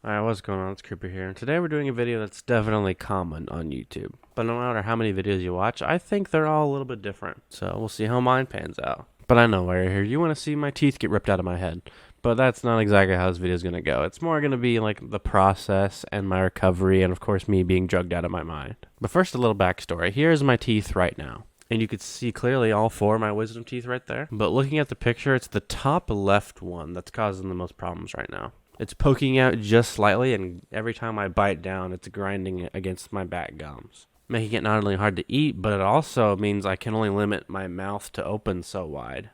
Alright, what's going on? It's Creeper here, and today we're doing a video that's definitely common on YouTube. But no matter how many videos you watch, I think they're all a little bit different. So we'll see how mine pans out. But I know why you're here. You want to see my teeth get ripped out of my head. But that's not exactly how this video is going to go. It's more going to be like the process and my recovery, and of course me being drugged out of my mind. But first, a little backstory. Here's my teeth right now. And you could see clearly all four of my wisdom teeth right there. But looking at the picture, it's the top left one that's causing the most problems right now. It's poking out just slightly, and every time I bite down, it's grinding against my back gums, making it not only hard to eat, but it also means I can only limit my mouth to open so wide.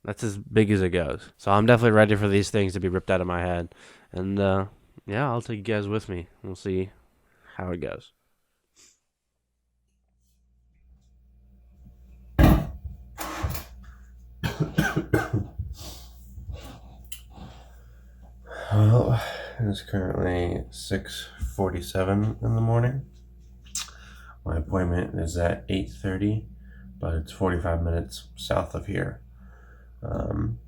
That's as big as it goes. So I'm definitely ready for these things to be ripped out of my head. And yeah, I'll take you guys with me. We'll see how it goes. Well, it is currently 6:47 in the morning. My appointment is at 8:30, but it's 45 minutes south of here. And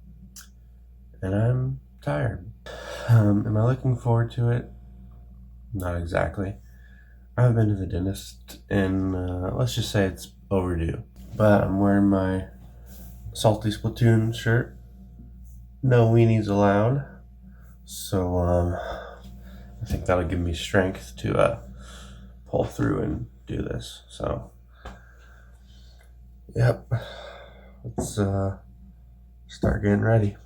I'm tired. Am I looking forward to it? Not exactly. I've been to the dentist, and let's just say it's overdue. But I'm wearing my Salty Splatoon shirt. No weenies allowed. So I think that'll give me strength to pull through and do this. So yep, let's start getting ready.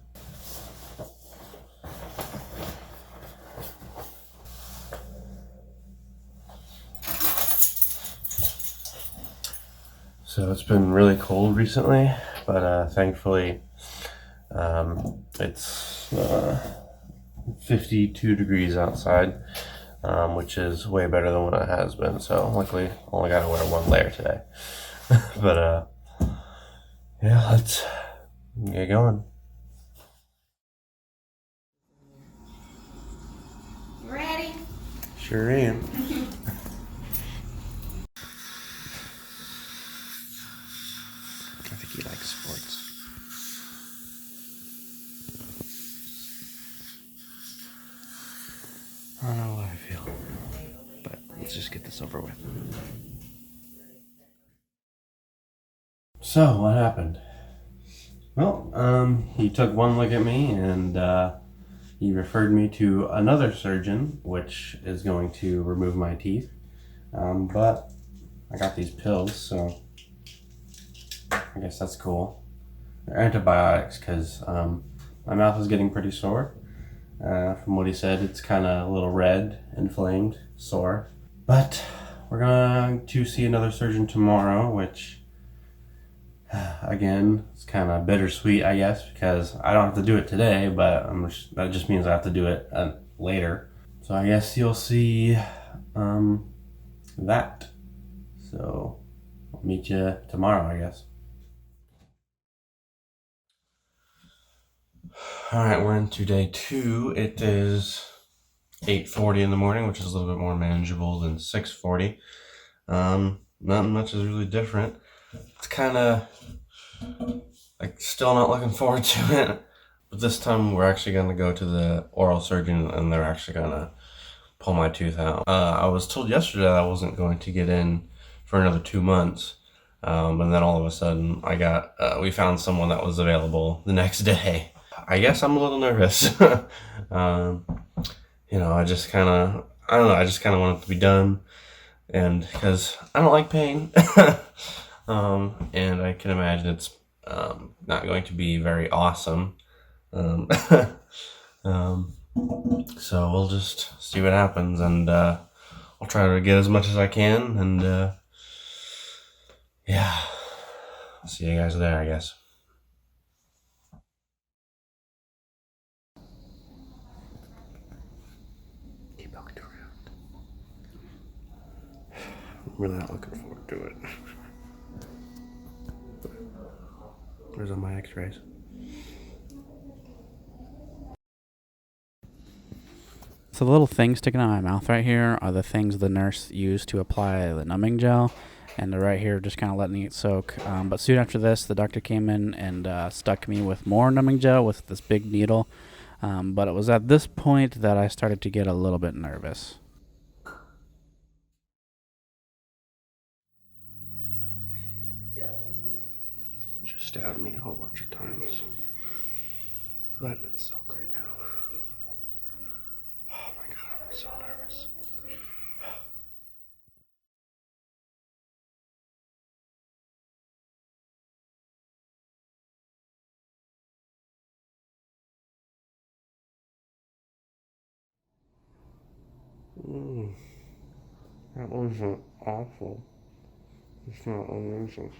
So it's been really cold recently, but thankfully it's 52 degrees outside, which is way better than what it has been. So luckily, only got to wear one layer today. But yeah, let's get going. Ready? Sure am. I think he likes sports. I don't know how I feel, but let's just get this over with. So, what happened? Well, he took one look at me and he referred me to another surgeon, which is going to remove my teeth. But I got these pills, so I guess that's cool. They're antibiotics because my mouth is getting pretty sore. From what he said, it's kind of a little red, inflamed, sore. But we're going to see another surgeon tomorrow, which, again, it's kind of bittersweet, I guess, because I don't have to do it today, but that just means I have to do it later. So I guess you'll see that. So I'll meet you tomorrow, I guess. Alright, we're into day 2. It is 8:40 in the morning, which is a little bit more manageable than 6:40. Not much is really different. It's kind of like still not looking forward to it. But this time we're actually going to go to the oral surgeon and they're actually going to pull my tooth out. I was told yesterday that I wasn't going to get in for another 2 months. And then all of a sudden we found someone that was available the next day. I guess I'm a little nervous. I just kind of, I don't know, I just kind of want it to be done. And because I don't like pain. And I can imagine it's not going to be very awesome. So we'll just see what happens, and I'll try to get as much as I can, and yeah, see you guys there, I guess. Keep looking around. I'm really not looking forward to it. Where's all my x-rays? So the little things sticking out of my mouth right here are the things the nurse used to apply the numbing gel, and they're right here just kind of letting it soak. But soon after this, the doctor came in and stuck me with more numbing gel with this big needle. But it was at this point that I started to get a little bit nervous. Just stabbed me a whole bunch of times. Lemon's so great now. Oh my god, I'm so nervous. That wasn't awful. It's not amazing.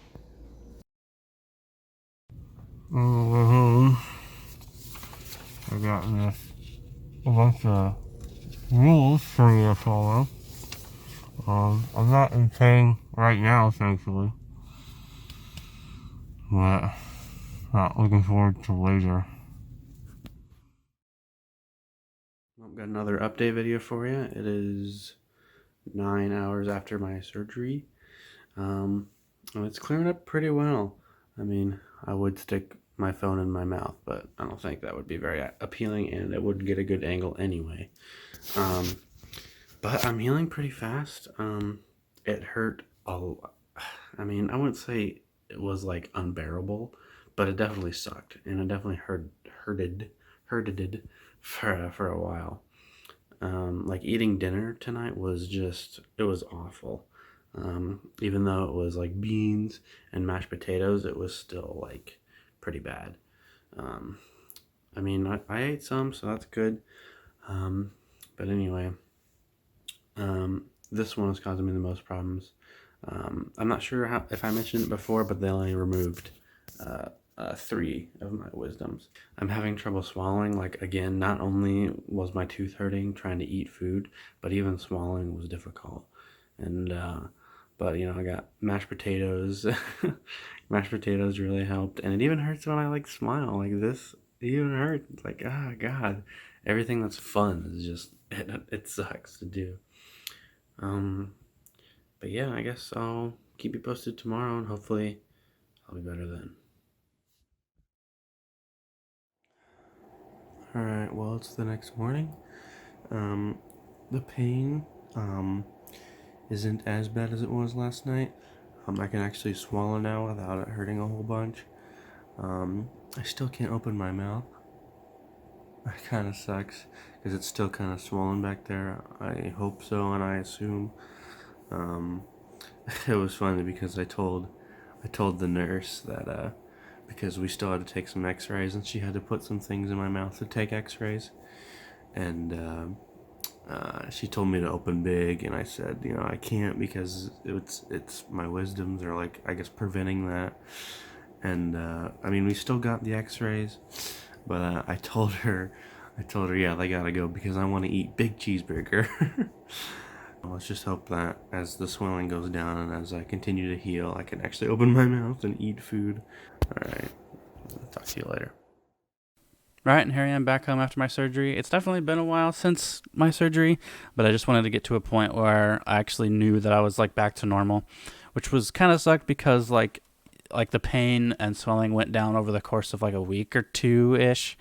I got this a bunch of rules for me to follow. I'm not in pain right now, thankfully. But not looking forward to later. I've got another update video for you. It is 9 hours after my surgery. And it's clearing up pretty well. I mean, I would stick my phone in my mouth, but I don't think that would be very appealing, and it wouldn't get a good angle anyway. But I'm healing pretty fast. It hurt a lot. I mean, I wouldn't say it was like unbearable, but it definitely sucked, and it definitely hurted for a while. Like eating dinner tonight was just, it was awful. Even though it was like beans and mashed potatoes, it was still like pretty bad. I mean, I ate some, so that's good. But anyway, this one is causing me the most problems. I'm not sure if I mentioned it before, but they only removed 3 of my wisdoms. I'm having trouble swallowing. Like, again, not only was my tooth hurting trying to eat food, but even swallowing was difficult. And but you know, I got mashed potatoes. Mashed potatoes really helped, and it even hurts when I like smile like this. It even hurts. It's like, oh god, everything that's fun is just it sucks to do. But yeah, I guess I'll keep you posted tomorrow, and hopefully I'll be better then. Alright, well, it's the next morning. Um, the pain, isn't as bad as it was last night. I can actually swallow now without it hurting a whole bunch. I still can't open my mouth. That kind of sucks, because it's still kind of swollen back there. I hope so, and I assume. Um, it was funny because I told the nurse that because we still had to take some X-rays, and she had to put some things in my mouth to take X-rays, and she told me to open big, and I said, you know, I can't because it's my wisdoms are like, I guess, preventing that. And I mean, we still got the X-rays, but I told her, yeah, they gotta go because I want to eat big cheeseburger. Let's just hope that as the swelling goes down and as I continue to heal, I can actually open my mouth and eat food. All right, I'll talk to you later. Right, and here I am back home after my surgery. It's definitely been a while since my surgery, but I just wanted to get to a point where I actually knew that I was like back to normal, which was kind of sucked because like the pain and swelling went down over the course of like a week or two ish,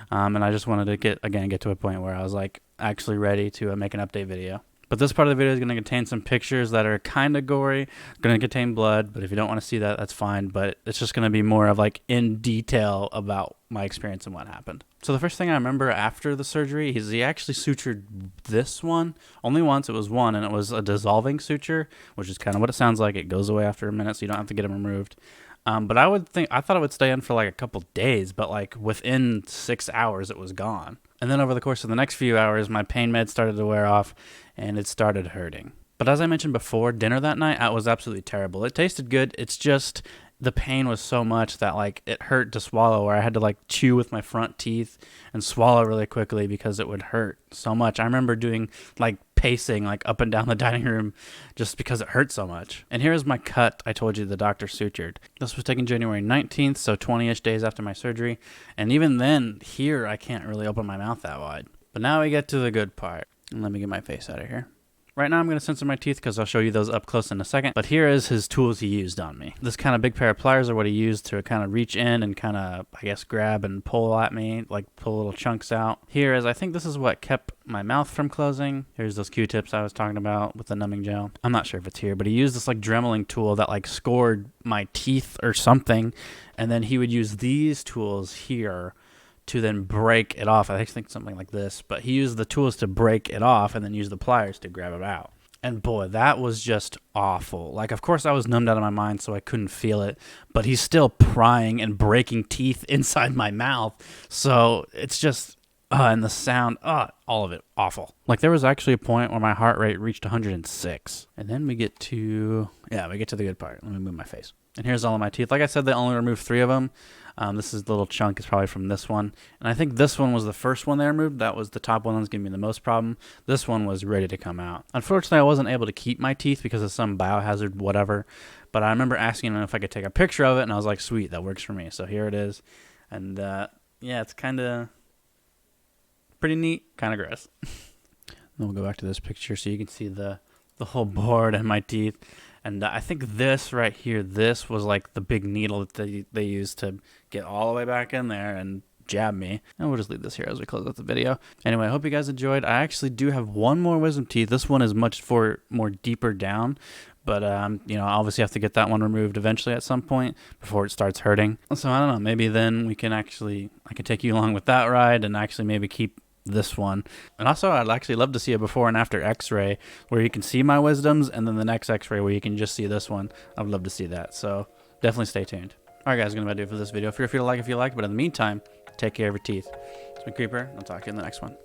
and I just wanted to get to a point where I was like actually ready to make an update video. But this part of the video is going to contain some pictures that are kind of gory, going to contain blood, but if you don't want to see that, that's fine. But it's just going to be more of like in detail about my experience and what happened. So the first thing I remember after the surgery is he actually sutured this one. Only once, it was one, and it was a dissolving suture, which is kind of what it sounds like. It goes away after a minute, so you don't have to get them removed. But I thought it would stay in for like a couple days, but like within 6 hours, it was gone. And then over the course of the next few hours, my pain meds started to wear off and it started hurting. But as I mentioned before, dinner that night, I was absolutely terrible. It tasted good. It's just the pain was so much that like it hurt to swallow, where I had to like chew with my front teeth and swallow really quickly because it would hurt so much. I remember doing like pacing like up and down the dining room just because it hurt so much. And here's my cut I told you the doctor sutured. This was taken January 19th, so 20-ish days after my surgery. And even then, here I can't really open my mouth that wide. But now we get to the good part. And let me get my face out of here. Right now I'm going to censor my teeth because I'll show you those up close in a second. But here is his tools he used on me. This kind of big pair of pliers are what he used to kind of reach in and kind of, I guess, grab and pull at me, like pull little chunks out. Here is, I think this is what kept my mouth from closing. Here's those Q-tips I was talking about with the numbing gel. I'm not sure if it's here, but he used this like dremeling tool that like scored my teeth or something. And then he would use these tools here to then break it off. I think something like this, but he used the tools to break it off and then use the pliers to grab it out. And boy, that was just awful. Like, of course I was numbed out of my mind, so I couldn't feel it, but he's still prying and breaking teeth inside my mouth. So it's just, and the sound, all of it awful. Like, there was actually a point where my heart rate reached 106. And then we get to the good part. Let me move my face. And here's all of my teeth. Like I said, they only removed 3 of them. This is the little chunk is probably from this one. And I think this one was the first one they removed. That was the top one that was giving me the most problem. This one was ready to come out. Unfortunately, I wasn't able to keep my teeth because of some biohazard whatever. But I remember asking him if I could take a picture of it, and I was like, sweet, that works for me. So here it is. And yeah, it's kind of pretty neat, kind of gross. Then we'll go back to this picture so you can see the whole board and my teeth. And I think this right here, this was like the big needle that they used to get all the way back in there and jab me. And we'll just leave this here as we close out the video. Anyway, I hope you guys enjoyed. I actually do have one more wisdom teeth. This one is much more deeper down. But, you know, obviously have to get that one removed eventually at some point before it starts hurting. So I don't know, maybe then I can take you along with that ride and actually maybe keep this one. And also I'd actually love to see a before and after x-ray where you can see my wisdoms, and then the next x-ray where you can just see this one. I'd love to see that, so definitely stay tuned. Alright guys, I'm gonna do it for this video. Feel free to like if you like, but in the meantime, take care of your teeth. It's been Creeper, I'll talk to you in the next one.